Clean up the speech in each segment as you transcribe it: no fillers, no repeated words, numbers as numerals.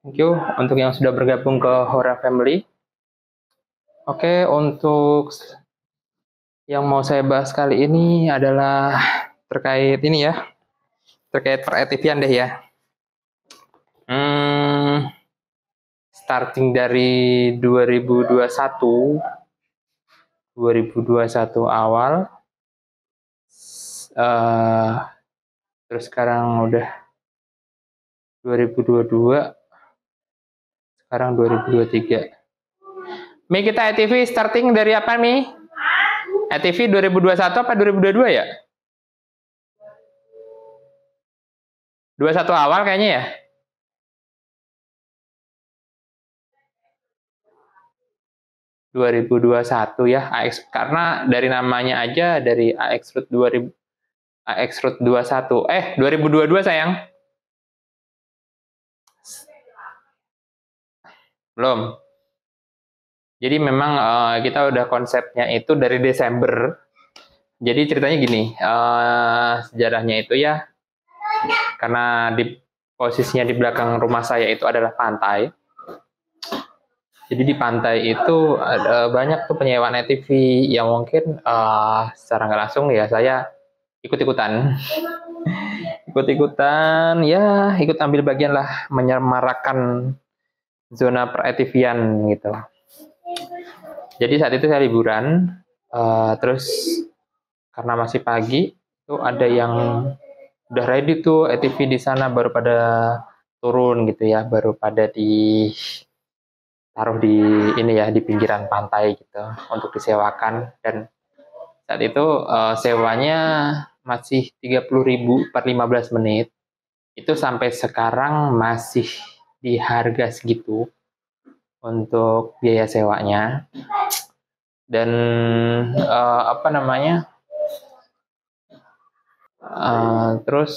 Thank you untuk yang sudah bergabung ke Hora Family. Oke, untuk yang mau saya bahas kali ini adalah terkait ini ya, terkait per-ETV-an deh ya. Starting dari 2021 awal, terus sekarang udah 2022, sekarang 2023. Mi, kita ETV starting dari apa, Mi? ETV 2021 apa 2022 ya? 21 awal kayaknya ya? ...2021 ya, karena dari namanya aja dari AX Root 2000, AX Root 21, 2022 sayang. Belum. Jadi memang kita udah konsepnya itu dari Desember. Jadi ceritanya gini, sejarahnya itu ya, karena posisinya di belakang rumah saya itu adalah pantai. Jadi di pantai itu ada banyak tuh penyewaan ATV yang mungkin secara nggak langsung ya saya ikut-ikutan. Ikut-ikutan, ya ikut ambil bagian lah menyemarakan zona per-ATV-an gitu. Jadi saat itu saya liburan, terus karena masih pagi, itu ada yang udah ready tuh ATV di sana, baru pada turun gitu ya, baru pada taruh di ini ya, di pinggiran pantai gitu untuk disewakan. Dan saat itu sewanya masih 30.000 per 15 menit. Itu sampai sekarang masih di harga segitu untuk biaya sewanya. Dan apa namanya, terus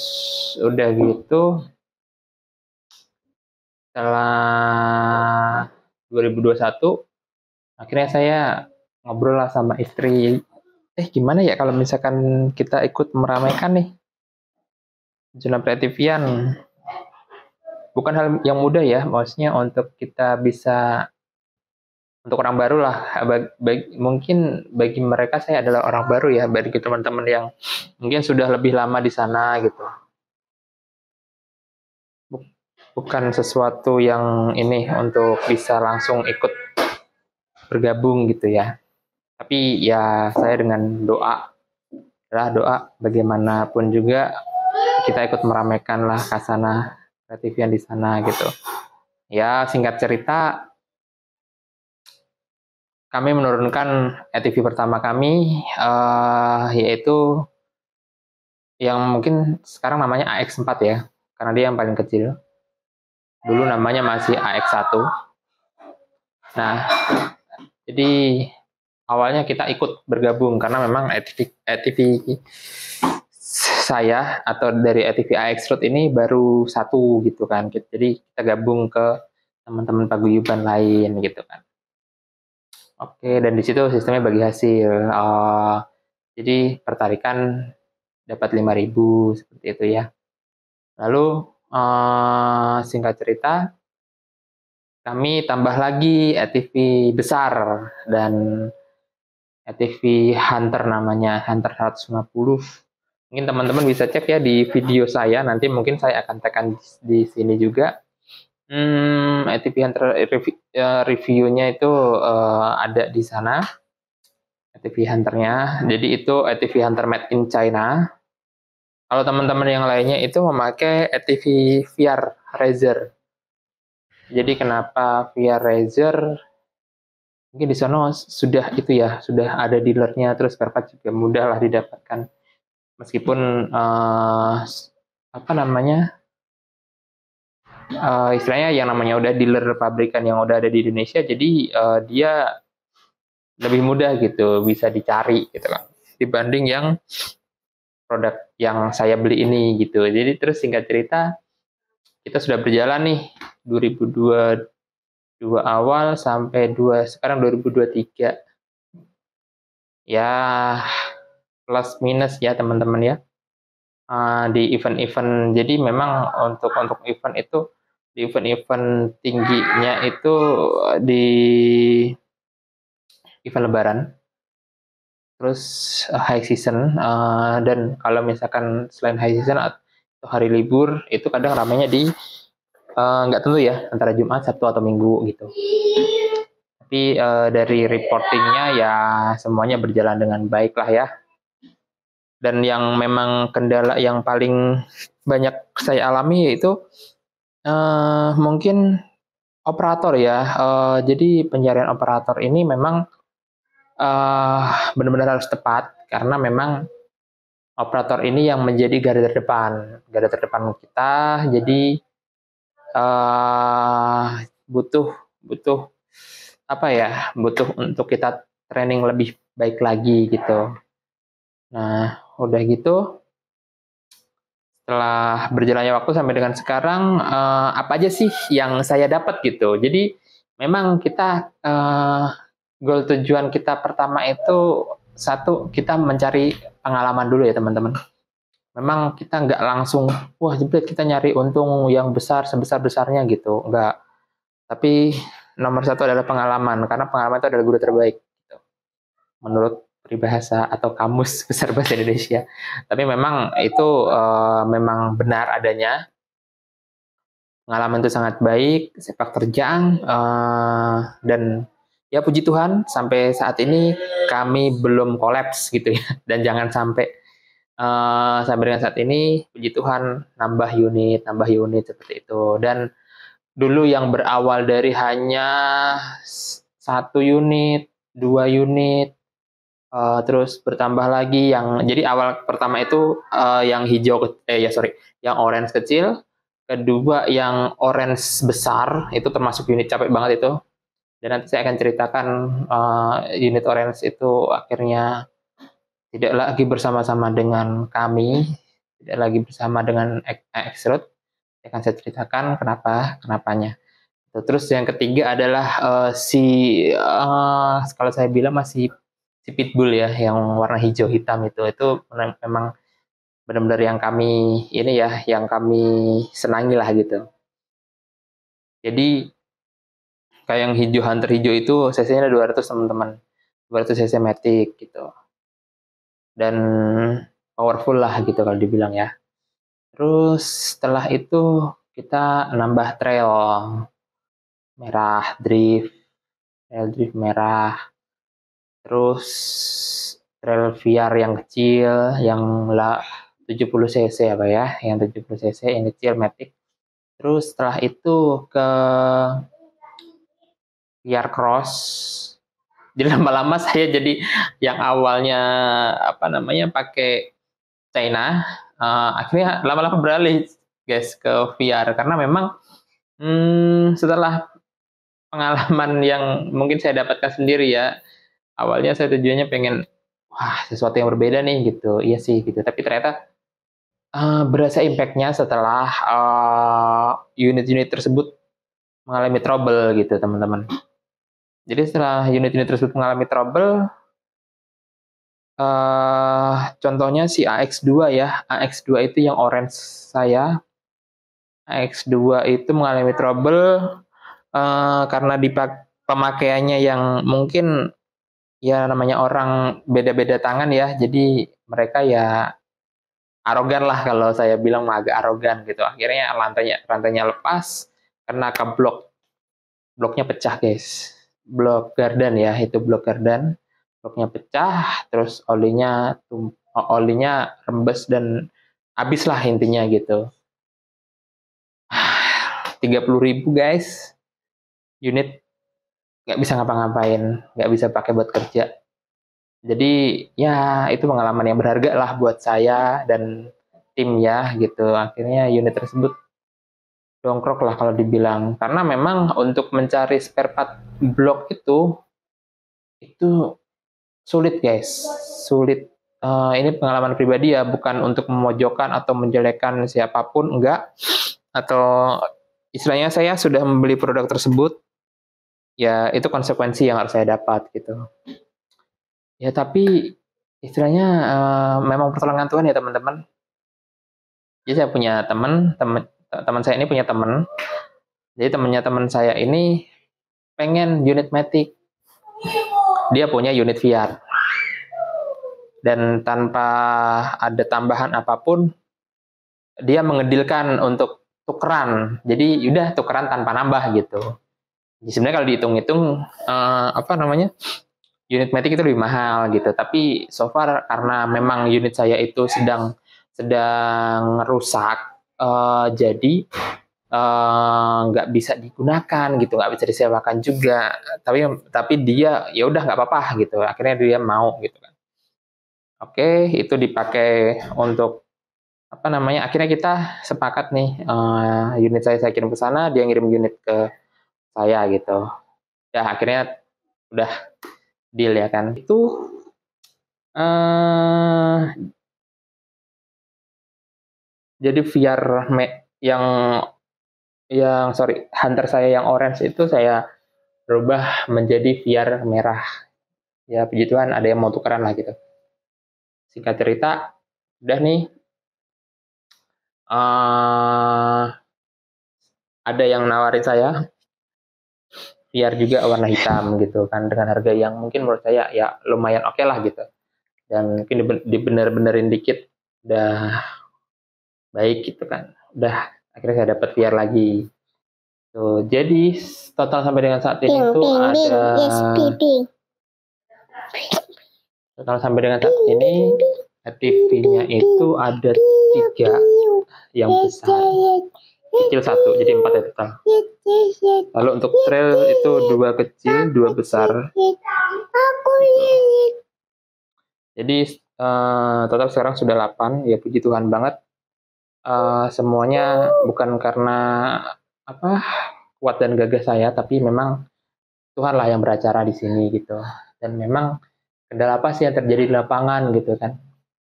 udah gitu setelah 2021 akhirnya saya ngobrol lah sama istri, gimana ya kalau misalkan kita ikut meramaikan nih zona per-ATV-an. Bukan hal yang mudah ya, maksudnya untuk kita bisa, untuk orang baru lah, mungkin bagi mereka saya adalah orang baru ya, bagi teman-teman yang mungkin sudah lebih lama di sana gitu. Bukan sesuatu yang ini untuk bisa langsung ikut bergabung gitu ya. Tapi ya saya dengan doa bagaimanapun juga kita ikut meramaikan lah khasana kreatif yang di sana gitu. Ya singkat cerita, kami menurunkan ATV pertama kami, yaitu yang mungkin sekarang namanya AX4 ya, karena dia yang paling kecil. Dulu namanya masih AX1. Nah, jadi awalnya kita ikut bergabung karena memang ATV saya atau dari ATV AX Road ini baru satu gitu kan. Jadi kita gabung ke teman-teman paguyuban lain gitu kan. Oke, dan di situ sistemnya bagi hasil. Jadi pertarikan dapat 5.000 seperti itu ya. Lalu singkat cerita, kami tambah lagi ATV besar dan ATV Hunter namanya, Hunter 150. Mungkin teman-teman bisa cek ya di video saya, nanti mungkin saya akan tekan di sini juga. ATV Hunter reviewnya itu ada di sana, ATV Hunter-nya. Jadi itu ATV Hunter made in China. Kalau teman-teman yang lainnya itu memakai ATV VR Razer. Jadi kenapa VR Razer? Mungkin di sana sudah itu ya, sudah ada dealernya, terus spare part juga mudah lah didapatkan. Meskipun apa namanya, istilahnya yang namanya udah dealer pabrikan yang udah ada di Indonesia, jadi dia lebih mudah gitu bisa dicari gitu kan, dibanding yang produk yang saya beli ini gitu. Jadi terus singkat cerita, kita sudah berjalan nih 2022 awal sampai sekarang 2023. Ya plus minus ya teman-teman ya. Di event-event, jadi memang untuk event itu di event-event tingginya itu di event Lebaran, terus high season, dan kalau misalkan selain high season atau hari libur itu kadang ramainya di nggak tentu ya, antara Jumat, Sabtu atau Minggu gitu. Tapi dari reportingnya ya semuanya berjalan dengan baik lah ya. Dan yang memang kendala yang paling banyak saya alami yaitu mungkin operator ya. Jadi pencarian operator ini memang benar-benar harus tepat karena memang operator ini yang menjadi garda terdepan kita. Jadi butuh butuh apa ya? Butuh untuk kita training lebih baik lagi gitu. Nah, udah gitu setelah berjalannya waktu sampai dengan sekarang, apa aja sih yang saya dapat gitu. Jadi memang kita goal tujuan kita pertama itu satu kita mencari pengalaman dulu ya teman-teman. Memang kita nggak langsung wah jebret kita nyari untung yang besar sebesar-besarnya gitu, nggak. Tapi nomor satu adalah pengalaman karena pengalaman itu adalah guru terbaik gitu. Menurut peribahasa atau kamus besar bahasa Indonesia. Tapi memang itu memang benar adanya. Pengalaman itu sangat baik, sepak terjang, dan ya puji Tuhan sampai saat ini kami belum kolaps gitu ya. Dan jangan sampai sampai dengan saat ini puji Tuhan nambah unit seperti itu. Dan dulu yang berawal dari hanya 1 unit, 2 unit, terus bertambah lagi yang jadi awal pertama itu yang hijau yang orange kecil, kedua yang orange besar itu termasuk unit capek banget itu. Dan nanti saya akan ceritakan unit orange itu akhirnya tidak lagi bersama-sama dengan kami, tidak lagi bersama dengan Xroad. Akan saya ceritakan kenapanya. Terus yang ketiga adalah kalau saya bilang masih si pitbull ya yang warna hijau hitam itu memang benar-benar yang kami ini ya yang kami senangi lah gitu. Jadi kayak yang hijau hunter hijau itu cc-nya ada 200 teman-teman, 200 cc matic gitu dan powerful lah gitu kalau dibilang ya. Terus setelah itu kita nambah trail merah trail drift merah, terus trail VR yang kecil yang 70 cc apa ya, yang 70 cc yang kecil matic. Terus setelah itu ke VR cross. Jadi lama-lama saya jadi yang awalnya apa namanya pakai China, akhirnya lama-lama beralih guys ke VR karena memang setelah pengalaman yang mungkin saya dapatkan sendiri ya, awalnya saya tujuannya pengen wah sesuatu yang berbeda nih gitu, iya sih gitu. Tapi ternyata berasa impact-nya setelah unit-unit tersebut mengalami trouble gitu teman-teman. Jadi setelah unit-unit tersebut mengalami trouble, contohnya si AX2 ya, AX2 itu yang orange saya, AX2 itu mengalami trouble karena pemakaiannya yang mungkin ya namanya orang beda-beda tangan ya, jadi mereka ya arogan lah kalau saya bilang agak arogan gitu. Akhirnya rantainya lepas, kena ke bloknya pecah guys. Blok gardan ya, itu blok gardan. Bloknya pecah, terus olinya rembes dan habis lah intinya gitu. 30.000 guys, unit nggak bisa ngapa-ngapain, nggak bisa pakai buat kerja. Jadi ya itu pengalaman yang berharga lah buat saya dan tim ya gitu. Akhirnya unit tersebut dongkrok lah kalau dibilang. Karena memang untuk mencari spare part blok itu sulit guys, sulit. Ini pengalaman pribadi ya, bukan untuk memojokkan atau menjelekkan siapapun, enggak. Atau istilahnya saya sudah membeli produk tersebut, ya itu konsekuensi yang harus saya dapat gitu. Ya tapi istilahnya memang pertolongan Tuhan ya teman-teman. Jadi saya punya teman saya ini punya teman Jadi temennya teman saya ini pengen unit Matic, dia punya unit VR, dan tanpa ada tambahan apapun dia mengedilkan untuk tukeran. Jadi udah tukeran tanpa nambah gitu. Jadi sebenarnya kalau dihitung-hitung apa namanya, unit Matic itu lebih mahal gitu. Tapi so far karena memang unit saya itu sedang rusak, jadi nggak bisa digunakan gitu, nggak bisa disewakan juga. Tapi dia ya udah nggak apa-apa gitu. Akhirnya dia mau gitu kan. Oke, itu dipakai untuk apa namanya? Akhirnya kita sepakat nih, unit saya kirim ke sana, dia ngirim unit ke saya gitu. Ya akhirnya udah deal ya kan. Itu eh jadi VR yang sorry, Hunter saya yang orange itu saya berubah menjadi VR merah. Ya puji Tuhan ada yang mau tukeran lah gitu. Singkat cerita, udah nih, ada yang nawarin saya VR juga warna hitam gitu kan, dengan harga yang mungkin menurut saya ya lumayan oke lah gitu. Dan mungkin dibener-benerin dikit udah baik gitu kan. Udah akhirnya saya dapat VR lagi. Tuh, jadi total sampai dengan saat ini tuh ada total sampai dengan saat ini TV-nya itu ada 3 yang besar, kecil 1, jadi 4 ya total. Lalu untuk trail itu 2 kecil, 2 besar. Jadi total sekarang sudah 8, ya puji Tuhan banget. Semuanya bukan karena apa kuat dan gagah saya, tapi memang Tuhan lah yang beracara di sini gitu. Dan memang kendala apa sih yang terjadi di lapangan gitu kan?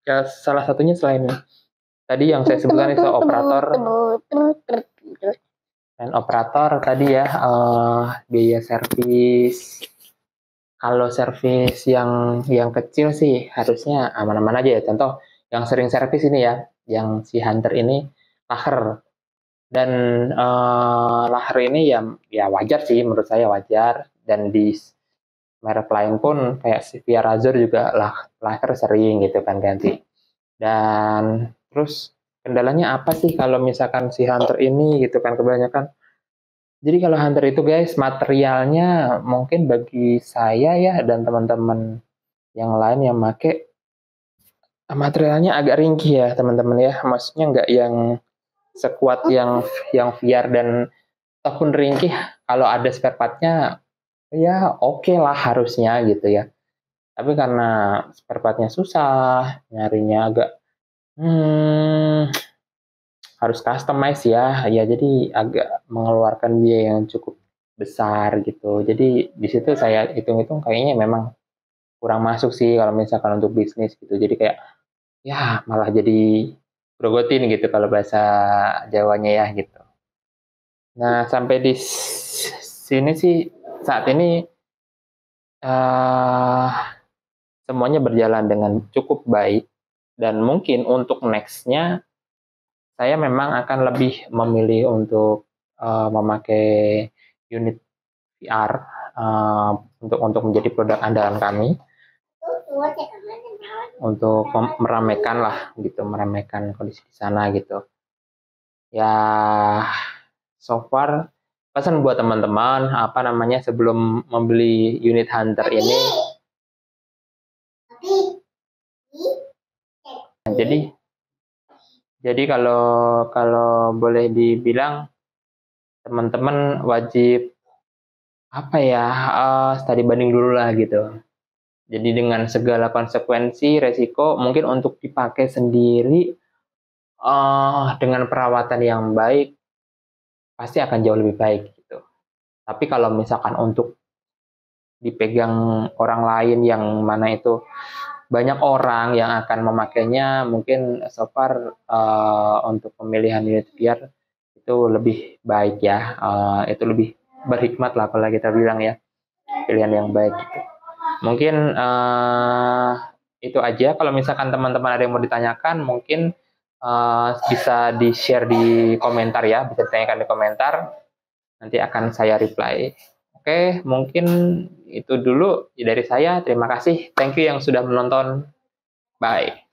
Ya salah satunya selain tadi yang saya sebutkan itu operator dan operator tadi ya, biaya servis. Kalau servis yang kecil sih harusnya aman-aman aja ya. Contoh yang sering servis ini ya, yang si Hunter ini laher. Dan laher ini ya wajar sih, menurut saya wajar. Dan di merek lain pun kayak si Via Razor juga laher sering gitu kan ganti. Dan terus kendalanya apa sih kalau misalkan si Hunter ini gitu kan kebanyakan. Jadi kalau Hunter itu guys, materialnya mungkin bagi saya ya dan teman-teman yang lain yang make, materialnya agak ringkih ya teman-teman ya. Maksudnya nggak yang sekuat yang VR, dan ataupun ringkih, kalau ada spare partnya ya oke lah harusnya gitu ya. Tapi karena spare partnya susah, nyarinya agak harus customize ya, ya jadi agak mengeluarkan biaya yang cukup besar gitu. Jadi di situ saya hitung-hitung kayaknya memang kurang masuk sih kalau misalkan untuk bisnis gitu. Jadi kayak ya malah jadi grogotin gitu kalau bahasa Jawanya ya gitu. Nah sampai di sini sih saat ini semuanya berjalan dengan cukup baik, dan mungkin untuk nextnya saya memang akan lebih memilih untuk memakai unit VR untuk menjadi produk andalan kami, untuk meramaikan lah gitu, meramaikan kondisi di sana gitu. Ya so far pesan buat teman-teman apa namanya, sebelum membeli unit Hunter ini, jadi kalau boleh dibilang teman-teman wajib apa ya, studi banding dulu lah gitu. Jadi dengan segala konsekuensi, resiko mungkin untuk dipakai sendiri dengan perawatan yang baik pasti akan jauh lebih baik gitu. Tapi kalau misalkan untuk dipegang orang lain yang mana itu banyak orang yang akan memakainya, mungkin so far untuk pemilihan unit VR itu lebih baik ya, itu lebih berhikmat lah kalau kita bilang ya, pilihan yang baik gitu. Mungkin itu aja. Kalau misalkan teman-teman ada yang mau ditanyakan, mungkin bisa di-share di komentar ya, bisa ditanyakan di komentar. nanti akan saya reply. Oke, mungkin itu dulu dari saya. Terima kasih. Thank you yang sudah menonton. Bye.